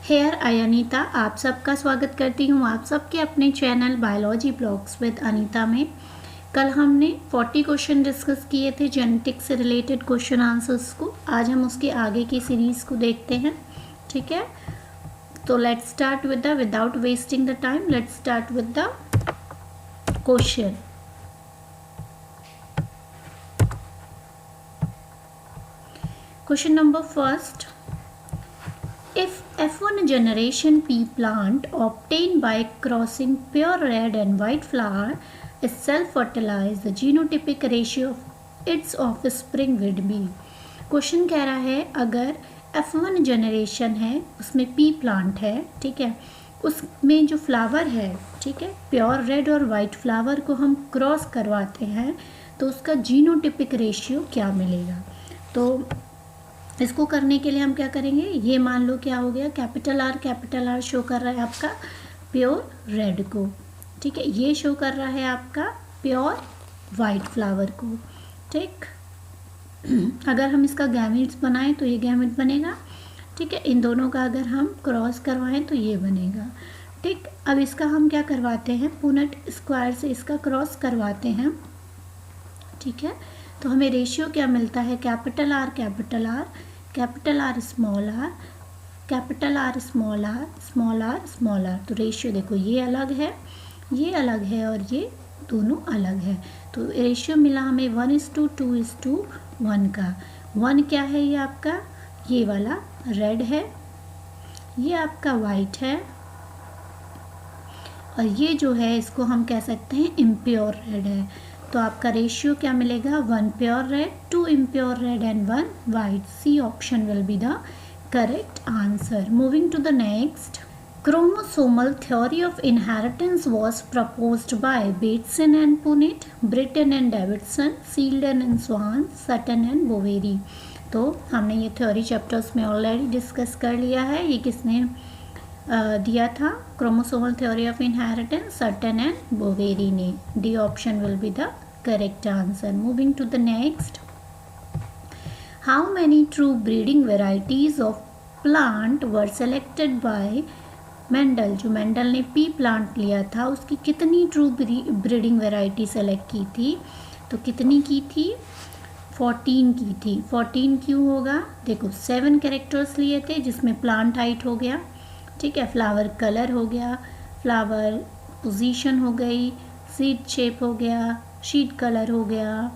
Here I Anita आप सबका स्वागत करती हूँ आप सबके अपने channel biology blogs with Anita में। कल हमने 40 क्वेश्चन डिस्कस किए थे जेनेटिक्स से रिलेटेड क्वेश्चन आंसर्स को। आज हम उसके आगे की सीरीज़ को देखते हैं, ठीक है। तो let's start with the without wasting the time let's start with the question. Question number first, if F1 generation pea plant obtained by crossing pure red and white flower is self-fertilized, the genotypic ratio of its offspring would be। Question कह रहा है अगर F1 generation है उसमें P plant है, ठीक है, उसमें जो फ्लावर है, ठीक है, प्योर रेड और वाइट फ्लावर को हम क्रॉस करवाते हैं तो उसका जीनोटिपिक रेशियो क्या मिलेगा। तो इसको करने के लिए हम क्या करेंगे, ये मान लो क्या हो गया, कैपिटल आर शो कर रहा है आपका प्योर रेड को, ठीक है, ये शो कर रहा है आपका प्योर वाइट फ्लावर को, ठीक। अगर हम इसका गैमेट्स बनाएं तो ये गैमेट बनेगा, ठीक है। इन दोनों का अगर हम क्रॉस करवाएं तो ये बनेगा, ठीक। अब इसका हम क्या करवाते हैं, पुनेट स्क्वायर से इसका क्रॉस करवाते हैं, ठीक है। तो हमें रेशियो क्या मिलता है, capital R small R, capital R small R. तो रेशियो देखो ये अलग है और ये दोनों अलग है। तो रेशियो मिला हमें 1:2:1 का। 1 क्या है, ये आपका ये वाला रेड है, ये आपका वाइट है, और ये जो है इसको हम कह सकते हैं इम्प्योर रेड है। तो आपका रेशियो क्या मिलेगा, 1 pure red, 2 impure red and 1 white. C option will be the correct answer. Moving to the next, chromosomal theory of inheritance was proposed by Bateson and Punnett, Britton and Davidson, Seldon and Swan, Sutton and Boveri। तो हमने ये theory chapters में already discuss कर लिया है। ये किसने दिया था, chromosomal theory of inheritance, Sutton and Boveri ने। D option will be the correct answer. Moving to the next, how many true breeding varieties of plant were selected by Mendel. जो Mendel ने पी प्लांट लिया था उसकी कितनी true breeding variety select की थी, तो कितनी की थी, 14 की थी। 14 क्यों होगा, देखो 7 कैरेक्टर्स लिए थे जिसमें प्लांट हाइट हो गया, ठीक है, फ्लावर कलर हो गया, फ्लावर पोजीशन हो गई, सीड शेप हो गया, शीट कलर हो गया,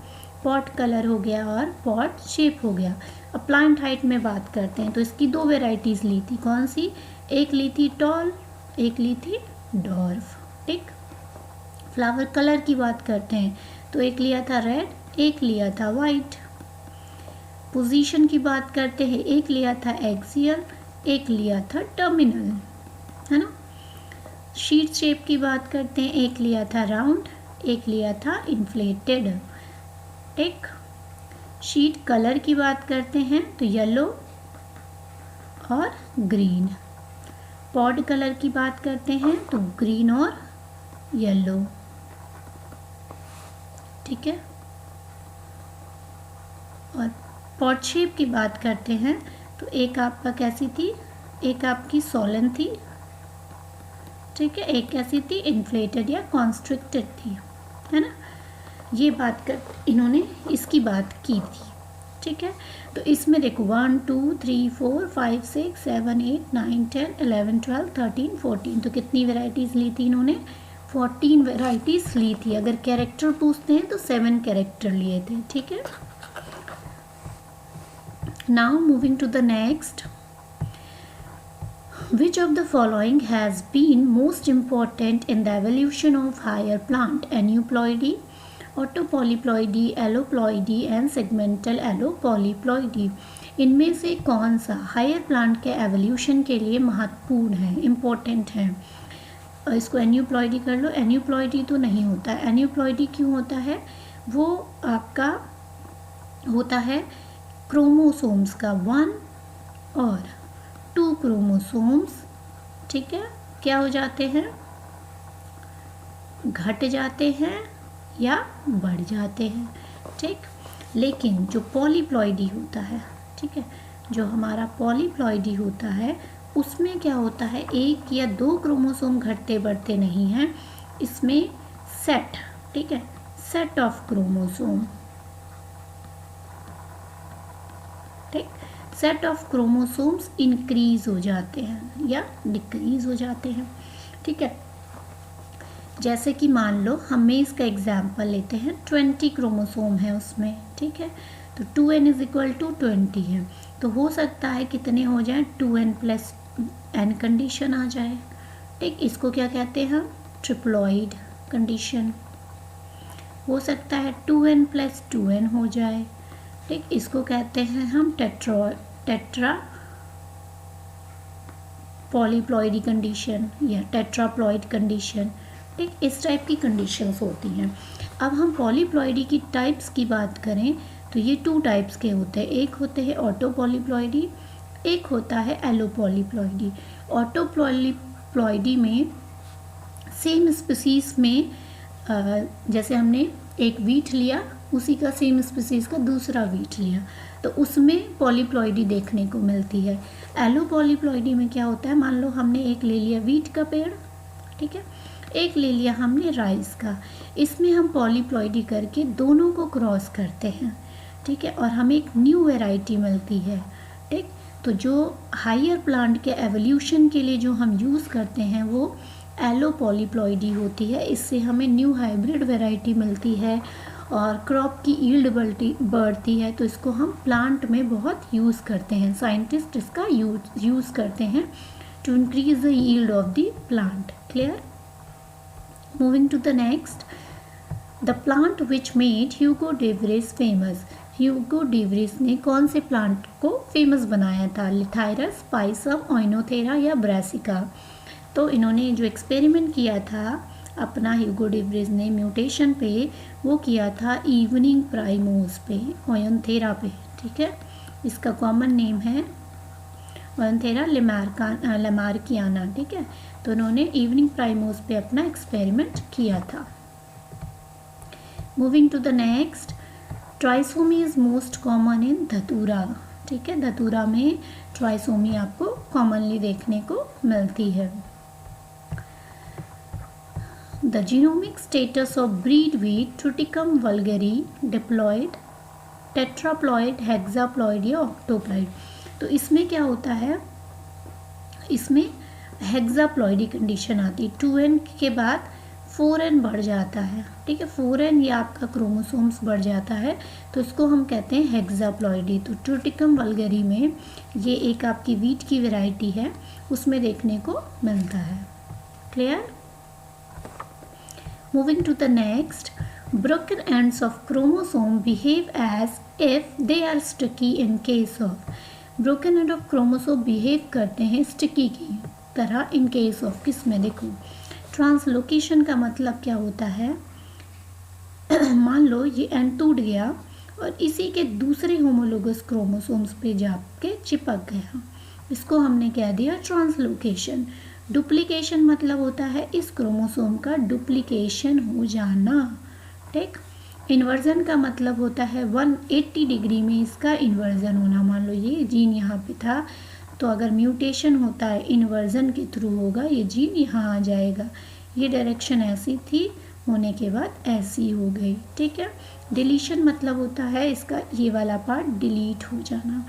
पॉट कलर हो गया और पॉट शेप हो गया। अब प्लांट हाइट में बात करते हैं तो इसकी 2 वेराइटीज़ ली थी, कौन सी, एक ली थी टॉल, एक ली थी डॉर्फ, ठीक। फ्लावर कलर की बात करते हैं तो एक लिया था रेड, एक लिया था वाइट। पोजीशन की बात करते हैं, एक लिया था एक्सियल, एक लिया था टर्मिनल, है ना। शीट शेप की बात करते हैं, एक लिया था राउंड, एक लिया था इन्फ्लेटेड, एक। शीट कलर की बात करते हैं तो येलो और ग्रीन। पॉड कलर की बात करते हैं तो ग्रीन और येलो, ठीक है। और पॉट शेप की बात करते हैं तो एक आपका कैसी थी, एक आपकी सोलन थी, ठीक है, एक कैसी थी, इन्फ्लेटेड या कॉन्स्ट्रिक्टेड थी, है ना। ये बात कर इन्होंने इसकी बात की थी, ठीक है। तो इसमें देखो 1 2 3 4 5 6 7 8 9 10 11 12 13 14, तो कितनी वेराइटीज़ ली थी इन्होंने, 14 वेराइटीज़ ली थी। अगर कैरेक्टर पूछते हैं तो 7 कैरेक्टर लिए थे, ठीक है। Now moving to the next, which of the following has been most important in the evolution of higher plant, aneuploidy, autopolyploidy, alloploidy and segmental allopoliploidy। इनमें से कौन सा हायर प्लांट के एवोल्यूशन के लिए महत्वपूर्ण है, इम्पोर्टेंट है। इसको एन्यूप्लॉइडी कर लो, एन्यूप्लॉइडी तो नहीं होता है। एन्यूप्लॉइडी क्यों होता है, वो आपका होता है क्रोमोसोम्स का 1 और 2 क्रोमोसोम्स, ठीक है, क्या हो जाते हैं, घट जाते हैं या बढ़ जाते हैं, ठीक। लेकिन जो पॉलीप्लॉइडी होता है, ठीक है, जो हमारा पॉलीप्लॉइडी होता है उसमें क्या होता है, एक या दो क्रोमोसोम घटते बढ़ते नहीं हैं, इसमें सेट, ठीक है, सेट ऑफ क्रोमोसोम, ठीक, सेट ऑफ क्रोमोसोम्स इंक्रीज हो जाते हैं या डिक्रीज हो जाते हैं, ठीक है। जैसे कि मान लो हमें इसका एग्जाम्पल लेते हैं, 20 क्रोमोसोम है उसमें, ठीक है, तो 2n इज इक्वल टू 20 है, तो हो सकता है कितने हो जाए, 2n प्लस n कंडीशन आ जाए, ठीक, इसको क्या कहते हैं हम, ट्रिप्लॉइड कंडीशन। हो सकता है 2n प्लस 2n हो जाए, ठीक, इसको कहते हैं हम टेट्रा पॉलीप्लॉइडी कंडीशन या टेट्राप्लॉइड कंडीशन, ठीक, इस टाइप की कंडीशंस होती हैं। अब हम पॉलीप्लॉइडी की टाइप्स की बात करें तो ये 2 टाइप्स के होते हैं, एक होते हैं ऑटो पॉलीप्लॉइडी, एक होता है एलो पॉलीप्लॉइडी। ऑटो पॉलीप्लॉइडी में सेम स्पीसीज में जैसे हमने एक वीट लिया, उसी का सेम स्पीसीज का दूसरा वीट लिया, तो उसमें पॉलीप्लॉइडी देखने को मिलती है। एलो पॉलीप्लॉइडी में क्या होता है, मान लो हमने एक ले लिया वीट का पेड़, ठीक है, एक ले लिया हमने राइस का, इसमें हम पॉलीप्लॉइडी करके दोनों को क्रॉस करते हैं, ठीक है, और हमें एक न्यू वैरायटी मिलती है, ठीक। तो जो हायर प्लांट के एवोल्यूशन के लिए जो हम यूज़ करते हैं वो एलो पॉलीप्लॉइडी होती है, इससे हमें न्यू हाइब्रिड वैरायटी मिलती है और क्रॉप की यील्ड बढ़ती है, तो इसको हम प्लांट में बहुत यूज़ करते हैं, साइंटिस्ट इसका यूज़ करते हैं to increase the yield of the plant. Clear? Moving to the next, the plant which made Hugo de Vries famous. Hugo de Vries ने कौन से प्लांट को फेमस बनाया था, लिथाइरस, पाइसम, ओइनोथेरा या ब्रासिका। तो इन्होंने जो एक्सपेरिमेंट किया था अपना ह्यूगो de Vries ने म्यूटेशन पे, वो किया था इवनिंग प्राइमोस पे, ओइनोथेरा पे, ठीक है, इसका कॉमन नेम है ओइनोथेरा लैमार्कियाना, ठीक है, तो उन्होंने इवनिंग प्राइमोस पे अपना एक्सपेरिमेंट किया था। Moving to the next, trisomy is most common in datura, ठीक है, धतूरा में ट्राइसोमी आपको कॉमनली देखने को मिलती है। The genomic status of breed wheat, triticum vulgare, diploid, tetraploid, hexaploid या ऑक्टोप्लॉइड। तो इसमें क्या होता है, इसमें हेक्साप्लॉइडी कंडीशन आती है, 2n के बाद 4n बढ़ जाता है, ठीक है, 4n या आपका क्रोमोसोम्स बढ़ जाता है, तो इसको हम कहते हैं हेक्साप्लॉइडी। तो ट्रुटिकम वल्गेरी में ये एक आपकी वीट की वैरायटी है, उसमें देखने को मिलता है। Clear? Moving to the next, broken ends of chromosome behave as if they are sticky in case of, broken end of chromosome behave करते हैं sticky की तरह in case of, किस में, देखो ट्रांसलोकेशन का मतलब क्या होता है मान लो ये एंड टूट गया और इसी के दूसरे होमोलोगस क्रोमोसोम्स पे जाके चिपक गया, इसको हमने कह दिया ट्रांसलोकेशन। डुप्लीकेशन मतलब होता है इस क्रोमोसोम का डुप्लीकेशन हो जाना, ठीक। इन्वर्जन का मतलब होता है 180 डिग्री में इसका इन्वर्जन होना, मान लो ये जीन यहाँ पे था, तो अगर म्यूटेशन होता है इन्वर्जन के थ्रू होगा, ये जीन यहाँ आ जाएगा, ये डायरेक्शन ऐसी थी, होने के बाद ऐसी हो गई, ठीक है। डिलीशन मतलब होता है इसका ये वाला पार्ट डिलीट हो जाना,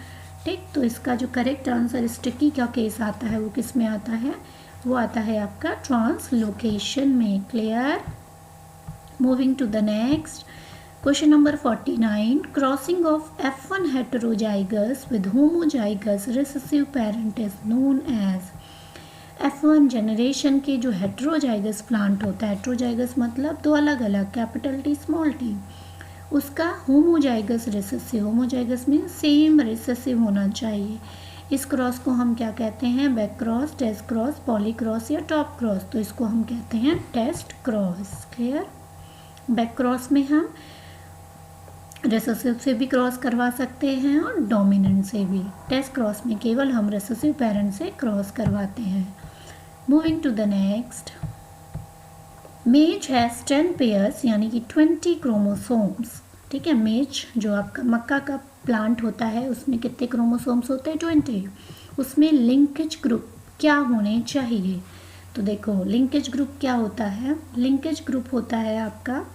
ठीक। तो इसका जो करेक्ट आंसर स्टिकी का केस आता है वो किस में आता है, वो आता है आपका ट्रांसलोकेशन में। Clear? Moving to the next, question number 49, crossing of F1 heterozygous with homozygous recessive parent is known as. F1 generation के जो हेटेरोजाइगस प्लांट होता है, हेटेरोजाइगस मतलब दो अलग अलग, कैपिटल टी स्मॉल टी, उसका होमोजाइगस रिसेसिव, होमोजाइगस में सेम रिसेसिव होना चाहिए, इस क्रॉस को हम क्या कहते हैं, back cross, test cross, poly cross या टॉप क्रॉस, तो इसको हम कहते हैं test cross. Clear? Back cross में हम रिसेसिव से भी क्रॉस करवा सकते हैं और डोमिनेंट से भी, टेस्ट क्रॉस में केवल हम रिसेसिव पेरेंट से क्रॉस करवाते हैं। मूविंग टू द नेक्स्ट, मेज हैज 10 पेयर्स यानी कि 20 क्रोमोसोम्स, ठीक है। मेज जो आपका मक्का का प्लांट होता है उसमें कितने क्रोमोसोम्स होते हैं, 20, उसमें लिंकेज ग्रुप क्या होने चाहिए। तो देखो लिंकेज ग्रुप क्या होता है, लिंकेज ग्रुप होता है आपका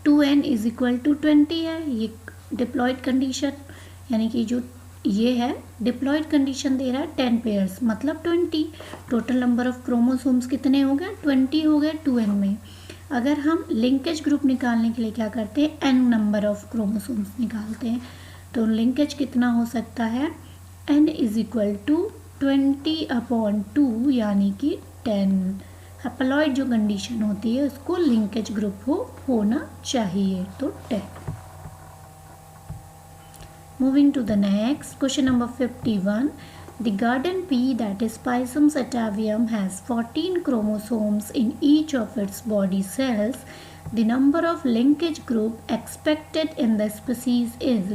2n इज इक्वल टू 20 है, ये डिप्लॉयड कंडीशन, यानी कि जो ये है डिप्लॉयड कंडीशन दे रहा है 10 पेयर्स मतलब 20। टोटल नंबर ऑफ क्रोमोसोम्स कितने हो गए, 20 हो गए 2n में। अगर हम लिंकेज ग्रुप निकालने के लिए क्या करते हैं, n नंबर ऑफ क्रोमोसोम्स निकालते हैं। तो लिंकेज कितना हो सकता है, n इज इक्वल टू 20/2 यानी कि 10। हैप्लॉइड जो कंडीशन होती है उसको लिंकेज ग्रुप होना चाहिए, तो 10। Moving to the next, question number 51. The garden pea, that is Pisum satavium, has 14 chromosomes in each of its body cells. The number of linkage group expected in the species is.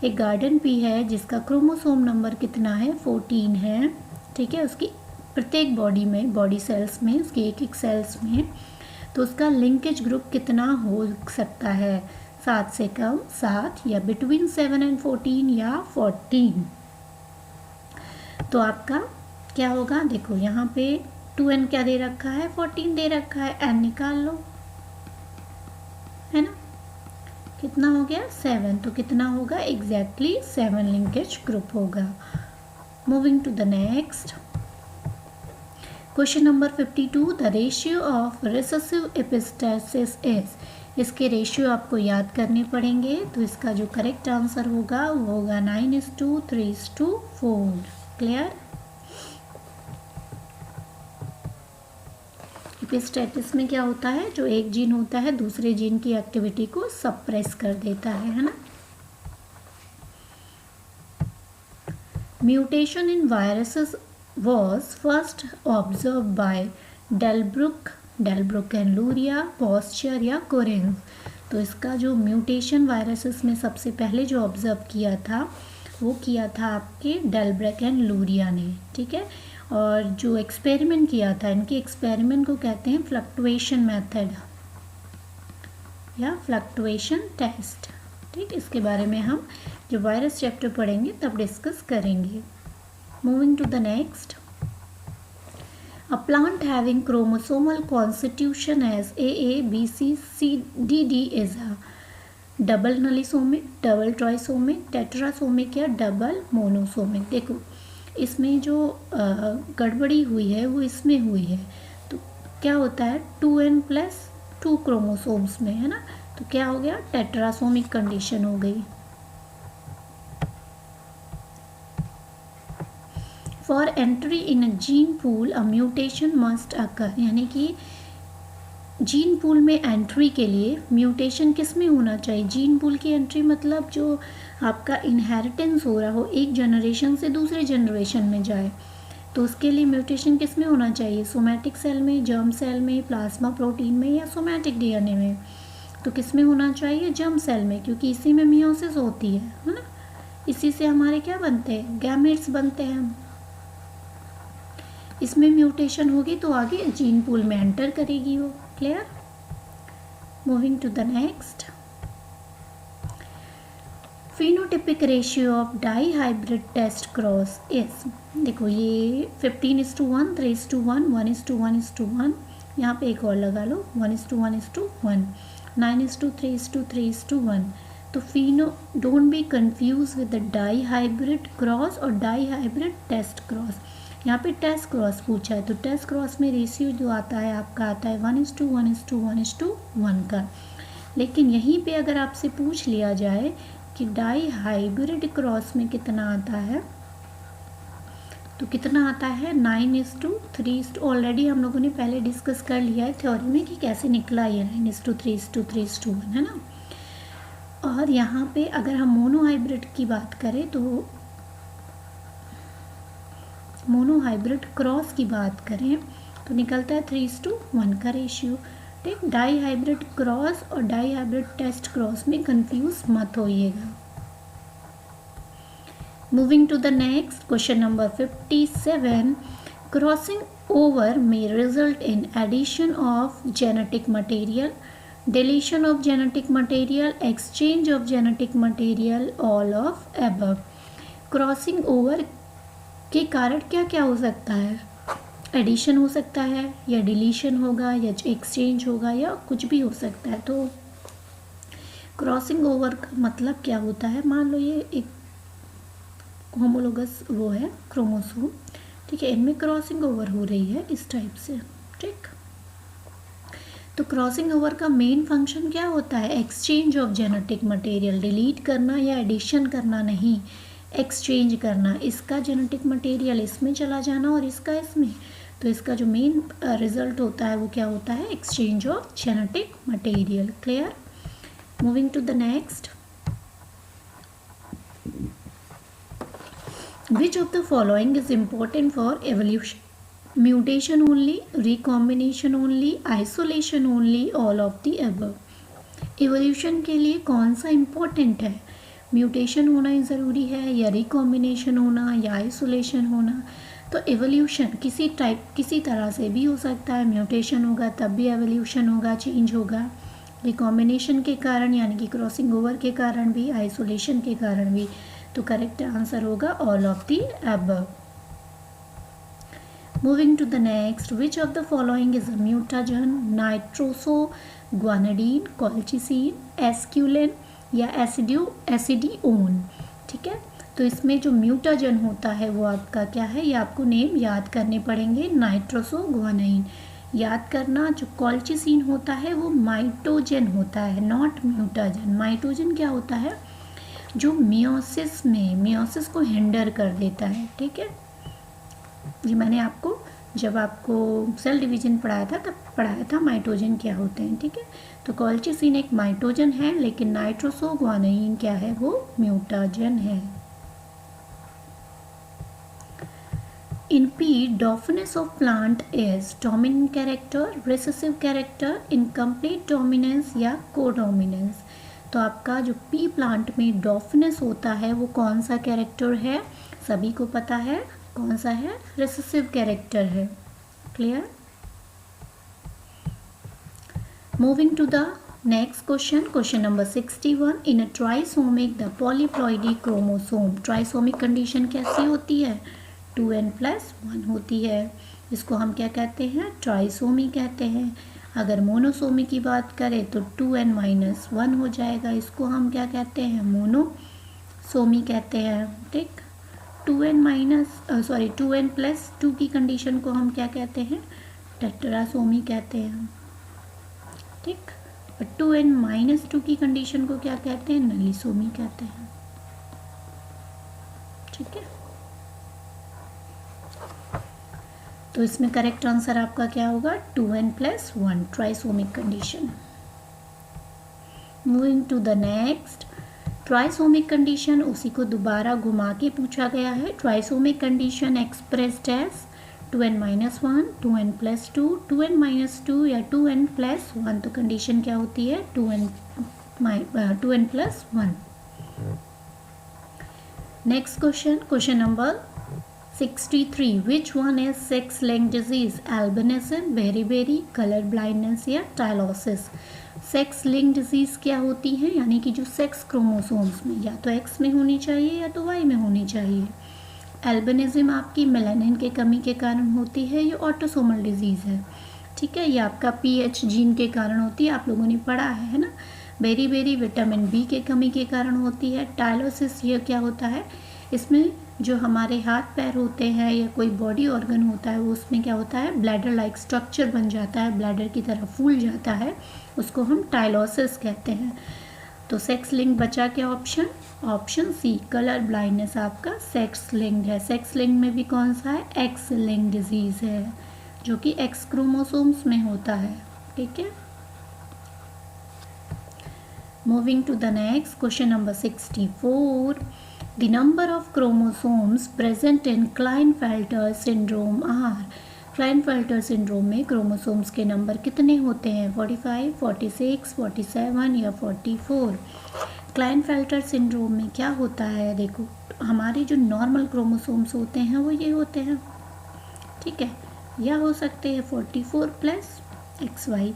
एक garden pea है जिसका chromosome number कितना है, 14 है, ठीक है, उसकी प्रत्येक बॉडी में, बॉडी सेल्स में, उसके एक एक सेल्स में, तो उसका लिंकेज ग्रुप कितना हो सकता है, 7 से कम, 7 या बिटवीन 7 एंड 14 या 14। तो आपका क्या होगा, देखो यहाँ पे 2n क्या दे रखा है, 14 दे रखा है, n निकाल लो, है ना, कितना हो गया 7, तो कितना होगा एग्जैक्टली 7 लिंकेज ग्रुप होगा। Moving to the next, question number 52, the ratio of recessive epistasis is. इसके रेशियो आपको याद करने पड़ेंगे, तो इसका जो करेक्ट आंसर होगा वो होगा 9:3:4। क्लियर। एपिस्टेसिस में क्या होता है, जो एक जीन होता है दूसरे जीन की एक्टिविटी को सप्रेस कर देता है ना। Mutation in viruses was first observed by Delbruck and Luria, Pasteur या कोरेंस। तो इसका जो म्यूटेशन वायरसेस में सबसे पहले जो ऑब्जर्व किया था वो किया था आपके डेलब्रक एंड लूरिया ने, ठीक है। और जो एक्सपेरिमेंट किया था, इनके एक्सपेरिमेंट को कहते हैं फ्लक्चुएशन मेथड या फ्लक्चुएशन टेस्ट, ठीक। इसके बारे में हम जब वायरस चैप्टर पढ़ेंगे तब डिस्कस करेंगे। Moving to the next, a plant having chromosomal constitution as AA, BC, CD is a double nullisomic, double trisomic, tetrasomic या double monosomic। देखो इसमें जो गड़बड़ी हुई है वो इसमें हुई है, तो क्या होता है 2n+2 क्रोमोसोम्स में, है ना, तो क्या हो गया टेट्रासोमिक कंडीशन हो गई। For entry in a gene pool a mutation must occur, यानी कि जीन पूल में एंट्री के लिए म्यूटेशन किस में होना चाहिए, जीन पूल की एंट्री मतलब जो आपका इनहेरिटेंस हो रहा हो, एक जनरेशन से दूसरे जनरेशन में जाए, तो उसके लिए म्यूटेशन किस में होना चाहिए, सोमैटिक सेल में, जर्म सेल में, प्लाज्मा प्रोटीन में या सोमैटिक डीएनए में। तो किस में होना चाहिए, जर्म सेल में, क्योंकि इसी में मियोसिस होती है ना, इसी से हमारे क्या बनते हैं, गैमेट्स बनते हैं। इसमें म्यूटेशन होगी तो आगे जीन पूल में एंटर करेगी वो। Clear. Moving to the next, phenotypic ratio of dihybrid test cross is. देखो ये 15:1, 3:1, 1:1:1, यहाँ पे एक और लगा लो 1:1:1, 9:3:3:1। तो फिनो, don't be confuse with the dihybrid cross और डाई हाइब्रिड टेस्ट क्रॉस। यहाँ पे टेस्ट क्रॉस पूछा है, तो टेस्ट क्रॉस में रेशियो जो आता है आपका आता है 1:1:1:1 का। लेकिन यहीं पे अगर आपसे पूछ लिया जाए कि डाई हाइब्रिड क्रॉस में कितना आता है, तो कितना आता है 9:3। ऑलरेडी हम लोगों ने पहले डिस्कस कर लिया है थ्योरी में कि कैसे निकला ये 9:3:3:1, है ना। और यहाँ पे अगर हम मोनो हाइब्रिड की बात करें, तो मोनो हाइब्रिड क्रॉस की बात करें तो निकलता है 3:1 का रेशियो, ठीक। डाई हाइब्रिड क्रॉस और डाई हाइब्रिड टेस्ट क्रॉस में कंफ्यूज मत होइएगा। Moving to the next, question number 57, crossing over may result in addition of genetic material, deletion of genetic material, exchange of genetic material, all of above। Crossing over के कारण क्या क्या हो सकता है, एडिशन हो सकता है या डिलीशन होगा या एक्सचेंज होगा या कुछ भी हो सकता है। तो क्रॉसिंग ओवर का मतलब क्या होता है, मान लो ये एक होमोलोगस वो है क्रोमोसोम, ठीक है, इनमें क्रॉसिंग ओवर हो रही है इस टाइप से, ठीक। तो क्रॉसिंग ओवर का मेन फंक्शन क्या होता है, exchange of genetic material, delete करना या एडिशन करना नहीं, एक्सचेंज करना, इसका जेनेटिक मटेरियल इसमें चला जाना और इसका इसमें। तो इसका जो मेन रिजल्ट होता है वो क्या होता है, exchange of genetic material. Clear? Moving to the next, which of the following is important for evolution? Mutation only, recombination only, isolation only, all of the above. evolution के लिए कौन सा important है, म्यूटेशन होना ही ज़रूरी है या रिकॉम्बिनेशन होना या आइसोलेशन होना? तो एवोल्यूशन किसी तरह से भी हो सकता है, म्यूटेशन होगा तब भी एवोल्यूशन होगा, चेंज होगा, रिकॉम्बिनेशन के कारण यानी कि क्रॉसिंग ओवर के कारण भी, आइसोलेशन के कारण भी। तो करेक्ट आंसर होगा all of the above. Moving to the next, which of the following is a mutagen? Nitrosoguanidine, colchicine, esculin या एसिडिओन, ठीक है। तो इसमें जो म्यूटाजन होता है वो आपका क्या है, ये आपको नेम याद करने पड़ेंगे। नाइट्रोसोग्वानिन याद करना, जो कॉल्चिसिन होता है वो माइटोजन होता है, नॉट म्यूटाजन। माइटोजन क्या होता है, जो मियोसिस को हिंडर कर देता है, ठीक है। ये मैंने आपको जब आपको सेल डिवीजन पढ़ाया था तब पढ़ाया था माइटोजन क्या होते हैं, ठीक है। तो कॉल्चिसिन एक माइटोजन है, लेकिन नाइट्रोसोग्वानिन क्या है, वो म्यूटाजन है। In P, dominance of plant is dominant character, recessive character, incomplete dominance या codominance। तो आपका जो P प्लांट में डॉफिनेस होता है वो कौन सा कैरेक्टर है, सभी को पता है कौन सा है, रिसेसिव कैरेक्टर है। Clear? Moving to the next question, question number 61। In a trisomic the polyploidy chromosome, trisomic condition कैसी होती है, 2n+1 होती है। इसको हम क्या कहते हैं, ट्राइसोमी कहते हैं। अगर मोनोसोमी की बात करें तो 2n-1 हो जाएगा, इसको हम क्या कहते हैं, मोनोसोमी कहते हैं, ठीक। 2n+2 की कंडीशन को हम क्या कहते हैं, टेट्रासोमी कहते हैं, ठीक। और 2n-2 की कंडीशन को क्या कहते हैं, नलीसोमी कहते हैं, ठीक है। तो इसमें करेक्ट आंसर आपका क्या होगा, 2n+1 trisomic condition. Moving to the next, trisomic condition, उसी को दोबारा घुमा के पूछा गया है। Trisomic condition expressed as 2n-1, 2n+2, 2n-2 या 2n+1। तो कंडीशन क्या होती है, 2n+1। Next question, question number 63। Which one is sex linked disease, albinism, beriberi, colour blindness या टाइलोसिस? सेक्स लिंक्ड डिजीज क्या होती है, यानी कि जो सेक्स क्रोमोसोम्स में या तो एक्स में होनी चाहिए या तो वाई में होनी चाहिए। एल्बिनिज्म आपकी मेलानिन के कमी के कारण होती है, ये ऑटोसोमल डिजीज़ है, ठीक है। ये आपका पीएच जीन के कारण होती है, आप लोगों ने पढ़ा है ना। बेरीबेरी विटामिन बी के कमी के कारण होती है। टाइलोसिस ये क्या होता है, इसमें जो हमारे हाथ पैर होते हैं या कोई बॉडी ऑर्गन होता है वो उसमें क्या होता है, ब्लैडर लाइक स्ट्रक्चर बन जाता है, ब्लैडर की तरह फूल जाता है, उसको हम टाइलोसिस कहते हैं। तो सेक्स लिंक बचा क्या option, option C, colour blindness आपका सेक्स लिंक्ड है। सेक्स लिंक में भी कौन सा है, एक्स लिंक्ड डिजीज़ है, जो कि एक्स क्रोमोसोम्स में होता है, ठीक है। Moving to the next, question number 64। The number of chromosomes present in Klinefelter syndrome are, Klinefelter syndrome में क्रोमोसोम्स के नंबर कितने होते हैं, 45, 46, 47 या 44? क्लाइनफेल्टर सिंड्रोम में क्या होता है, देखो हमारे जो नॉर्मल क्रोमोसोम्स होते हैं वो ये होते हैं, ठीक है, या हो सकते हैं 44+XY।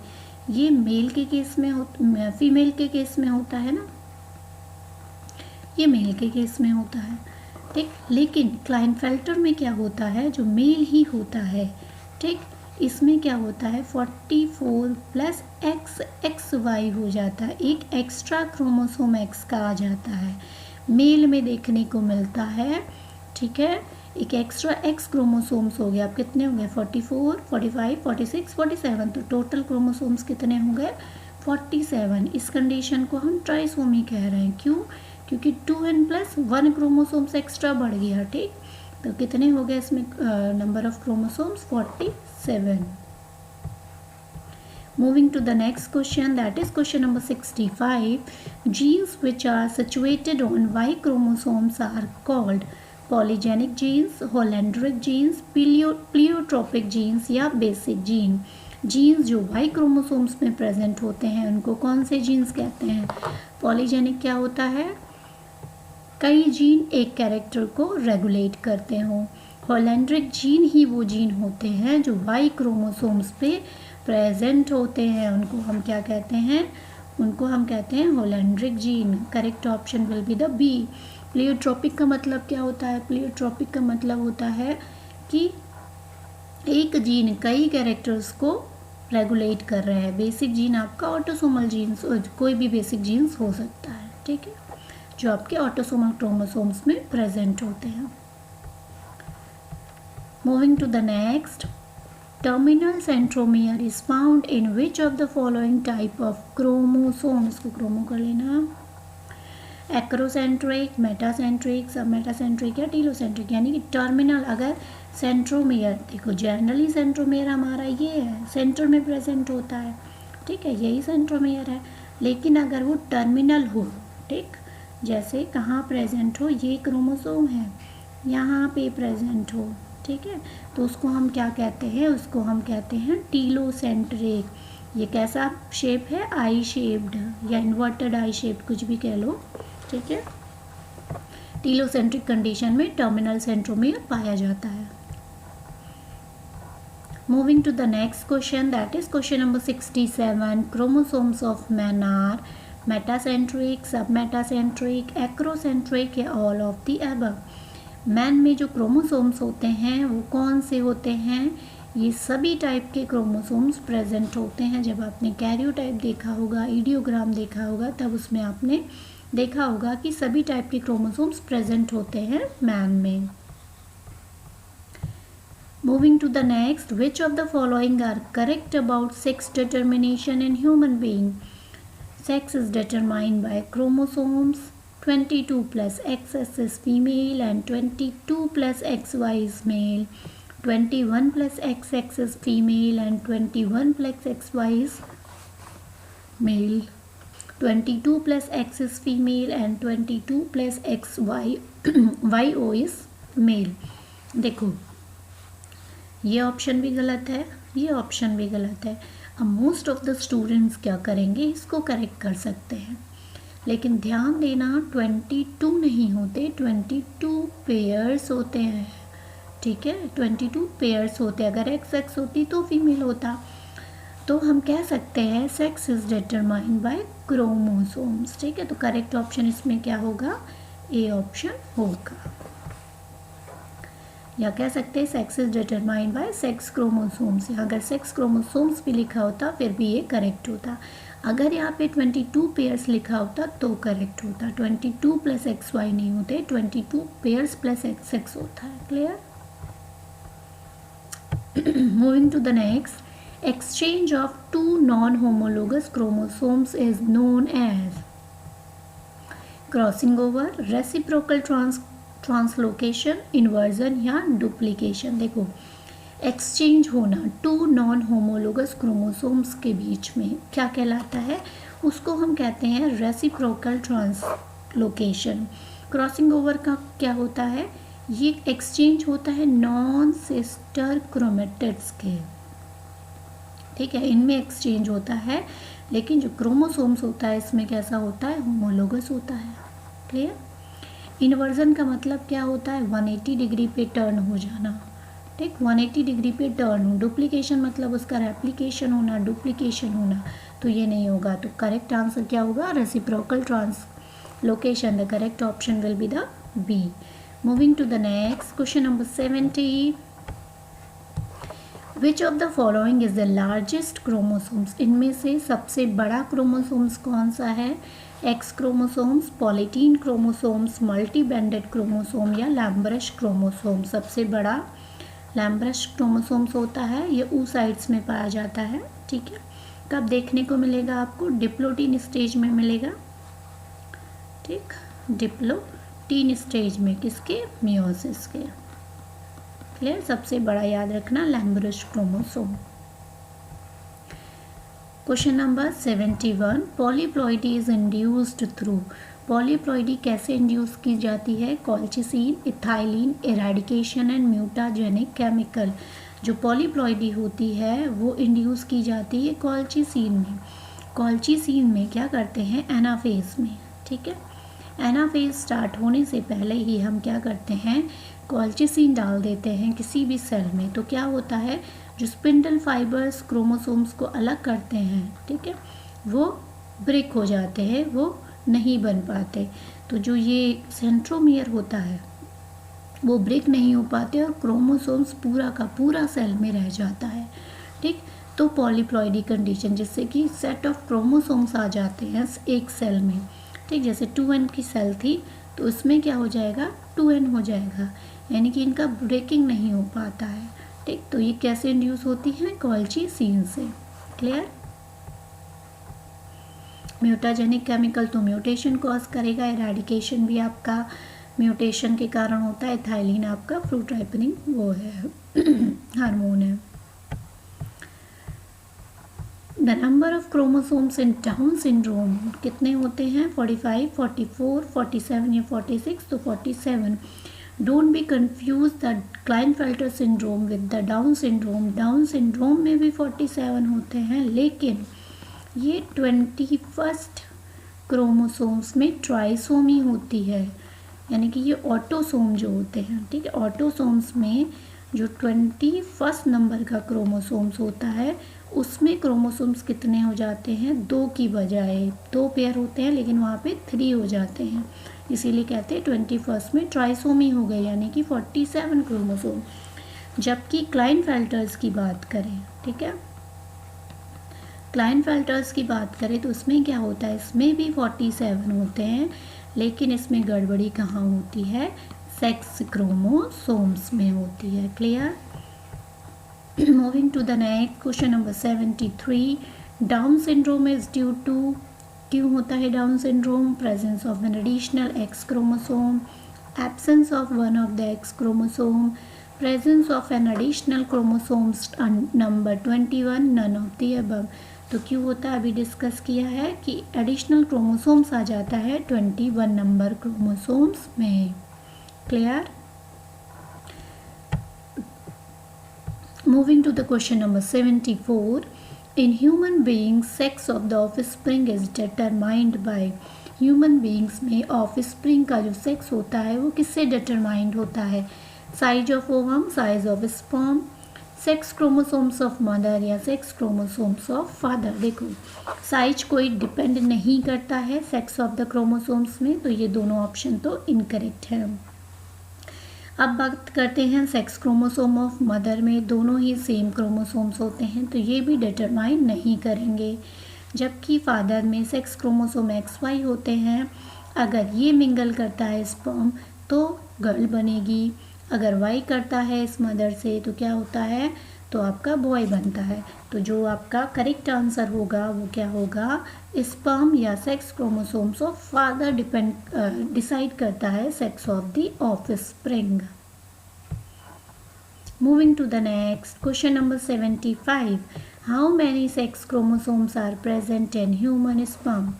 ये मेल के केस में फीमेल के केस में होता है ना, ये मेल के केस में होता है। ठीक। लेकिन क्लाइनफेल्टर में क्या होता है, जो मेल ही होता है, ठीक, इसमें क्या होता है 44 प्लस एक्स वाई हो जाता है, एक एक्स्ट्रा क्रोमोसोम एक्स का आ जाता है, मेल में देखने को मिलता है, ठीक है। एक एक्स्ट्रा एक्स क्रोमोसोम्स हो गया, अब कितने हो गए 44, 45, 46, 47, तो टोटल क्रोमोसोम्स कितने हो गए 47। इस कंडीशन को हम ट्राइसोमी कह रहे हैं, क्यों, क्योंकि 2n+1 क्रोमोसोम्स एक्स्ट्रा बढ़ गया, ठीक। तो कितने हो गए इसमें number of chromosomes 47। Moving to the next question, that is question number 65. Genes which are situated on Y chromosomes are called polygenic genes, holendric genes, pleiotropic genes या basic gene। जीन्स जो वाई क्रोमोसोम्स में present होते हैं उनको कौन से jeans कहते हैं। पॉलीजेनिक क्या होता है, कई जीन एक कैरेक्टर को रेगुलेट करते हों। होलेंड्रिक जीन ही वो जीन होते हैं जो वाई क्रोमोसोम्स पे प्रेजेंट होते हैं, उनको हम क्या कहते हैं, उनको हम कहते हैं holandric gene. Correct option will be the B. Pleiotropic का मतलब क्या होता है, प्लियोट्रोपिक का मतलब होता है कि एक जीन कई कैरेक्टर्स को रेगुलेट कर रहे हैं। बेसिक जीन आपका ऑटोसोमल जीन्स, कोई भी बेसिक जीन्स हो सकता है, ठीक है, जो आपके ऑटोसोमल क्रोमोसोम्स में प्रेजेंट होते हैं। Moving to the next, terminal centromere is found in which of the following type of chromosome. इसको क्रोमो कर लेना। एक्रोसेंट्रिक, मेटासेंट्रिक, सब मेटासेंट्रिक या टीलोसेंट्रिक, यानी कि टर्मिनल, अगर सेंट्रोमियर, देखो जनरली सेंट्रोमियर हमारा ये है, सेंटर में प्रेजेंट होता है, ठीक है, यही सेंट्रोमियर है। लेकिन अगर वो टर्मिनल हो, ठीक, जैसे कहाँ प्रेजेंट हो, ये क्रोमोसोम है, यहाँ पे प्रेजेंट हो, ठीक है, तो उसको हम क्या कहते हैं, उसको हम कहते हैं टीलोसेंट्रिक। ये कैसा शेप है, आई शेप्ड या इन्वर्टेड आई शेप्ड, कुछ भी कह लो, ठीक है। टीलोसेंट्रिक कंडीशन में टर्मिनल सेंट्रोमियर पाया जाता है। Moving to the next question, that is question number 67। Chromosomes of man are metacentric, submetacentric, acrocentric या all of the above. Man में जो क्रोमोसोम्स होते हैं वो कौन से होते हैं, ये सभी टाइप के क्रोमोसोम्स प्रेजेंट होते हैं। जब आपने कैरियोटाइप देखा होगा, इडियोग्राम देखा होगा, तब उसमें आपने देखा होगा कि सभी टाइप के क्रोमोसोम्स प्रेजेंट होते हैं मैन में। Moving to the next, which of the following are correct about sex determination in human being. Sex is determined by chromosomes, 22 plus XX is female and 22 plus XY is male, 21 plus XX is female and 21 plus XY is male, 22 plus X is female and 22 plus XY YO is male। देखो ये option भी गलत है, ये option भी गलत है। अब मोस्ट ऑफ द स्टूडेंट्स क्या करेंगे, इसको करेक्ट कर सकते हैं, लेकिन ध्यान देना 22 नहीं होते, 22 पेयर्स होते हैं, ठीक है, 22 पेयर्स होते हैं। अगर XX होती तो फीमेल होता। तो हम कह सकते हैं sex is determined by chromosomes, ठीक है। तो करेक्ट ऑप्शन इसमें क्या होगा, ए ऑप्शन होगा, या कह सकते हैं sex is determined bye sex chromosomes. अगर सेक्स क्रोमोसोम्स भी लिखा होता फिर भी ये करेक्ट होता। अगर यहाँ पे 22 पेयर्स लिखा होता तो करेक्ट होता। 22 प्लस XY नहीं होते, 22 पेयर्स प्लस XX होता है। Clear. Moving to the next, exchange of 2 non homologous chromosomes is known as crossing over, reciprocal translocation, inversion या डुप्लीकेशन। देखो एक्सचेंज होना 2 नॉन होमोलोगस क्रोमोसोम्स के बीच में क्या कहलाता है, उसको हम कहते हैं रेसिप्रोकल ट्रांसलोकेशन। क्रॉसिंग ओवर का क्या होता है, ये एक्सचेंज होता है नॉन सिस्टर क्रोमेटिड्स के, ठीक है, इनमें एक्सचेंज होता है। लेकिन जो क्रोमोसोम्स होता है इसमें कैसा होता है, होमोलोगस होता है। क्लियर। इन्वर्जन का मतलब क्या होता है, 180 डिग्री पे टर्न हो जाना, ठीक, 180 डिग्री पे टर्न हो। डुप्लीकेशन मतलब उसका रेप्लिकेशन होना, डुप्लीकेशन होना, तो ये नहीं होगा। तो करेक्ट आंसर क्या होगा, reciprocal translocation. The correct option will be the B. Moving to the next question number 70. Which of the following is the largest chromosomes? इनमें से सबसे बड़ा क्रोमोसोम्स कौन सा है? X chromosomes, polytene chromosomes, multi banded chromosome या lampbrush chromosome? सबसे बड़ा लैम्ब्रश क्रोमोसोम्स होता है, ये oocytes में पाया जाता है. ठीक है, कब देखने को मिलेगा आपको? डिप्लोटीन स्टेज में मिलेगा. ठीक, डिप्लोटीन स्टेज में, किसके? मियोसिस के. क्लियर? सबसे बड़ा याद रखना lampbrush chromosome. Question number 71. Polyploidy is induced through. Polyploidy कैसे इंड्यूस की जाती है? Colchicine, ethylene, eradication and mutagenic chemical. जो पॉलीप्लॉइडी होती है वो इंड्यूस की जाती है कॉल्चिसिन में. कॉल्चिसिन में क्या करते हैं? एनाफेज में. ठीक है, एनाफेज स्टार्ट होने से पहले ही हम क्या करते हैं? कॉल्चिसिन डाल देते हैं किसी भी सेल में. तो क्या होता है? जो स्पिंडल फाइबर्स क्रोमोसोम्स को अलग करते हैं, ठीक है, वो ब्रेक हो जाते हैं, वो नहीं बन पाते. तो जो ये सेंट्रोमियर होता है वो ब्रेक नहीं हो पाते और क्रोमोसोम्स पूरा का पूरा सेल में रह जाता है. ठीक, तो पॉलीप्लॉइडी कंडीशन, जिससे कि सेट ऑफ क्रोमोसोम्स आ जाते हैं एक सेल में. ठीक, जैसे 2n की सेल थी तो उसमें क्या हो जाएगा? 2n हो जाएगा, यानी कि इनका ब्रेकिंग नहीं हो पाता है. ठीक, तो ये कैसे इंड्यूस होती है? कॉल्चिसिन से. क्लियर? म्यूटाजेनिक केमिकल तो म्यूटेशन कॉज करेगा, इरेडिकेशन भी आपका म्यूटेशन के कारण होता है, इथाइलिन आपका फ्रूट राइपनिंग वो है हार्मोन है. The number of chromosomes in down syndrome कितने होते हैं? 45, 44, 47 या 46? तो 47. Don't be confuse the Klinefelter syndrome with the down syndrome. Down syndrome में भी 47 होते हैं, लेकिन ये 21st क्रोमोसोम्स में ट्राइसोमी होती है, यानी कि ये ऑटोसोम जो होते हैं. ठीक है, ऑटोसोम्स में जो 21st नंबर का क्रोमोसोम्स होता है उसमें क्रोमोसोम्स कितने हो जाते हैं? 2 की बजाय 2 पेयर होते हैं, लेकिन वहाँ पे 3 हो जाते हैं. इसीलिए कहते हैं 21st में ट्राइसोमी हो गई, यानी कि 47 क्रोमोसोम. जबकि क्लाइनफेल्टर्स की बात करें, ठीक है, क्लाइनफेल्टर्स की बात करें तो उसमें क्या होता है? इसमें भी 47 होते हैं, लेकिन इसमें गड़बड़ी कहाँ होती है? सेक्स क्रोमोसोम्स में होती है. Clear? Moving to the next question number 73. Down syndrome is due to. क्यों होता है down syndrome? Presence of an additional X chromosome, absence of one of the X chromosome, presence of an additional chromosomes number 21, none of the above. तो क्यों होता है? अभी discuss किया है कि एडिशनल क्रोमोसोम्स आ जाता है 21 नंबर क्रोमोसोम्स में. Clear? Moving to the question number 74. In human beings sex of the offspring is determined by. Human beings में ऑफस्प्रिंग का जो सेक्स होता है वो किससे डिटरमाइंड होता है? Size of ovum, size of sperm, sex chromosomes of mother या सेक्स क्रोमोसोम्स ऑफ फादर. देखो, साइज कोई डिपेंड नहीं करता है सेक्स ऑफ द क्रोमोसोम्स में, तो ये दोनों ऑप्शन तो इनकरेक्ट है. अब बात करते हैं सेक्स क्रोमोसोम ऑफ मदर में. दोनों ही सेम क्रोमोसोम्स होते हैं, तो ये भी डिटरमाइन नहीं करेंगे. जबकि फादर में सेक्स क्रोमोसोम XY होते हैं. अगर ये मिंगल करता है स्पर्म तो गर्ल बनेगी, अगर वाई करता है इस मदर से तो क्या होता है? तो आपका बॉय बनता है. तो जो आपका करेक्ट आंसर होगा वो क्या होगा? स्पर्म या sex chromosomes of father decide करता है sex of the offspring. Moving to the next question number 75. How many sex chromosomes are present in human sperm.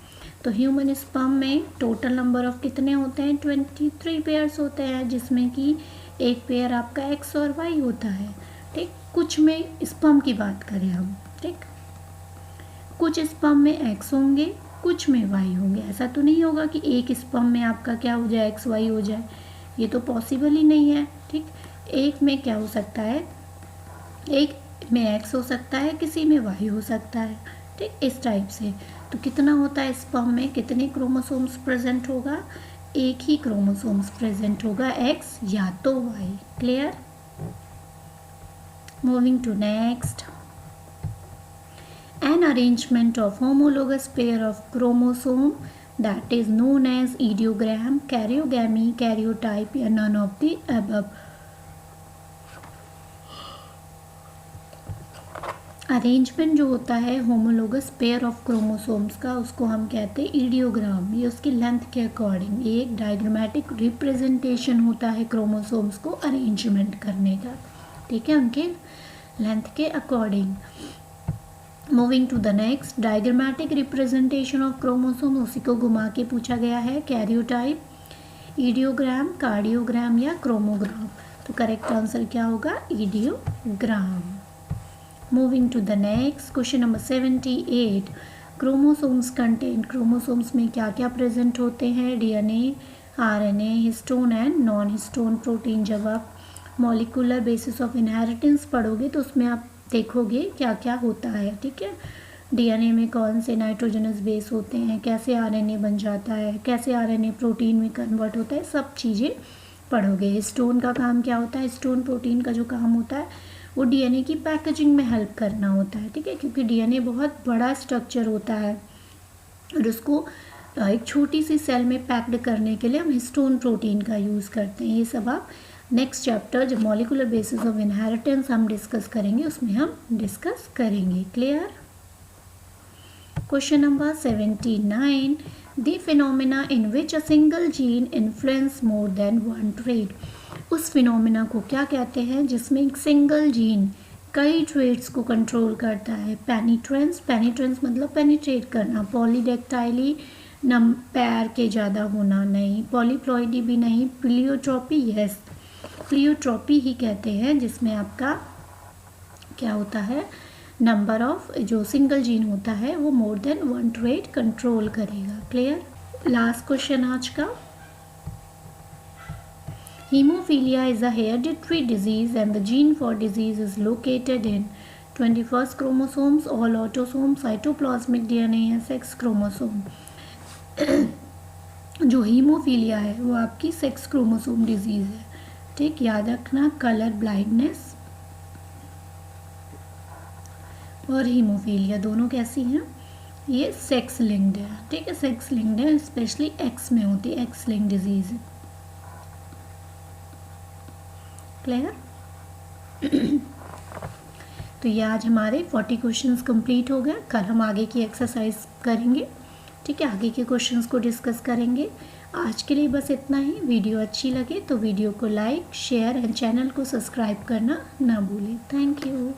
तो ह्यूमन स्पर्म में टोटल नंबर ऑफ कितने होते हैं? 23 पेयर्स होते हैं, जिसमें कि एक पेयर आपका एक्स और वाई होता है. ठीक, कुछ में स्पर्म की बात करें हम, ठीक, कुछ स्पर्म में एक्स होंगे, कुछ में वाई होंगे. ऐसा तो नहीं होगा कि एक स्पर्म में आपका क्या हो जाए? एक्स वाई हो जाए, ये तो पॉसिबल ही नहीं है. ठीक, एक में क्या हो सकता है? एक में एक्स हो सकता है, किसी में वाई हो सकता है. ठीक, इस टाइप से. तो कितना होता है स्पर्म में? कितने क्रोमोसोम्स प्रेजेंट होगा? एक ही क्रोमोसोम्स प्रेजेंट होगा, एक्स या तो Y. Clear? Moving to next, an arrangement of homologous pair of chromosome that is known as ideogram, karyogamy, karyotype या none of the above। Arrangement जो होता है होमोलोगस पेयर ऑफ क्रोमोसोम्स का, उसको हम कहते हैं इडियोग्राम। ये उसकी लेंथ के अकॉर्डिंग एक डायग्रामेटिक रिप्रेजेंटेशन होता है क्रोमोसोम्स को अरेंजमेंट करने का, ठीक है, उनके लेंथ के according. Moving to the next, diagrammatic representation of chromosome, उसी को घुमा के पूछा गया है, कैरियोटाइप, इडियोग्राम, कार्डियोग्राम या क्रोमोग्राम। तो करेक्ट आंसर क्या होगा? Idiogram. Moving to the next, question number 78, chromosomes content, chromosomes में क्या क्या प्रेजेंट होते हैं? DNA, RNA, histone and non histone protein. जब आप मॉलिक्यूलर बेसिस ऑफ इनहेरिटेंस पढ़ोगे तो उसमें आप देखोगे क्या क्या होता है, ठीक है। डीएनए में कौन से नाइट्रोजनस बेस होते हैं, कैसे आरएनए बन जाता है, कैसे आरएनए प्रोटीन में कन्वर्ट होता है, सब चीज़ें पढ़ोगे। हिस्टोन का काम क्या होता है? हिस्टोन प्रोटीन का जो काम होता है वो डीएनए की पैकेजिंग में हेल्प करना होता है, ठीक है, क्योंकि डीएनए बहुत बड़ा स्ट्रक्चर होता है और उसको एक छोटी सी सेल में पैक्ड करने के लिए हम हिस्टोन प्रोटीन का यूज़ करते हैं। ये सब आप नेक्स्ट चैप्टर जब मॉलिक्यूलर बेसिस ऑफ इनहेरिटेंस हम डिस्कस करेंगे उसमें हम डिस्कस करेंगे। Clear? Question number 79, the phenomena in which a single gene influence more than one trait. उस फिनोमेना को क्या कहते हैं जिसमें एक सिंगल जीन कई ट्रेट्स को कंट्रोल करता है? पेनिट्रेंस, पेनिट्रेंस मतलब पेनिट्रेट करना, पॉलीडेक्टाइली पैर के ज़्यादा होना नहीं, पॉलीप्लॉइडी भी नहीं, प्लियोट्रॉपी, यस प्लियोट्रॉपी ही कहते हैं, जिसमें आपका क्या होता है, नंबर ऑफ जो सिंगल जीन होता है वो more than one trait control करेगा। क्लियर? लास्ट क्वेश्चन आज का, Hemophilia is a hereditary disease and the gene for disease is located in 21st chromosomes, all autosomes, cytoplasmic DNA या sex chromosome. जो haemophilia है वो आपकी सेक्स क्रोमोसोम डिजीज़ है, ठीक, याद रखना। कलर ब्लाइंडनेस और हीमोफीलिया दोनों कैसी हैं? ये सेक्स लिंक्ड है, ठीक है, सेक्स लिंक्ड है, स्पेशली एक्स में होती है, एक्स लिंक्ड डिजीज़। क्लियर? तो ये आज हमारे 40 क्वेश्चंस कंप्लीट हो गए। कल हम आगे की एक्सरसाइज करेंगे, ठीक है, आगे के क्वेश्चंस को डिस्कस करेंगे। आज के लिए बस इतना ही। वीडियो अच्छी लगे तो वीडियो को लाइक, शेयर एंड चैनल को सब्सक्राइब करना ना भूलें। Thank you.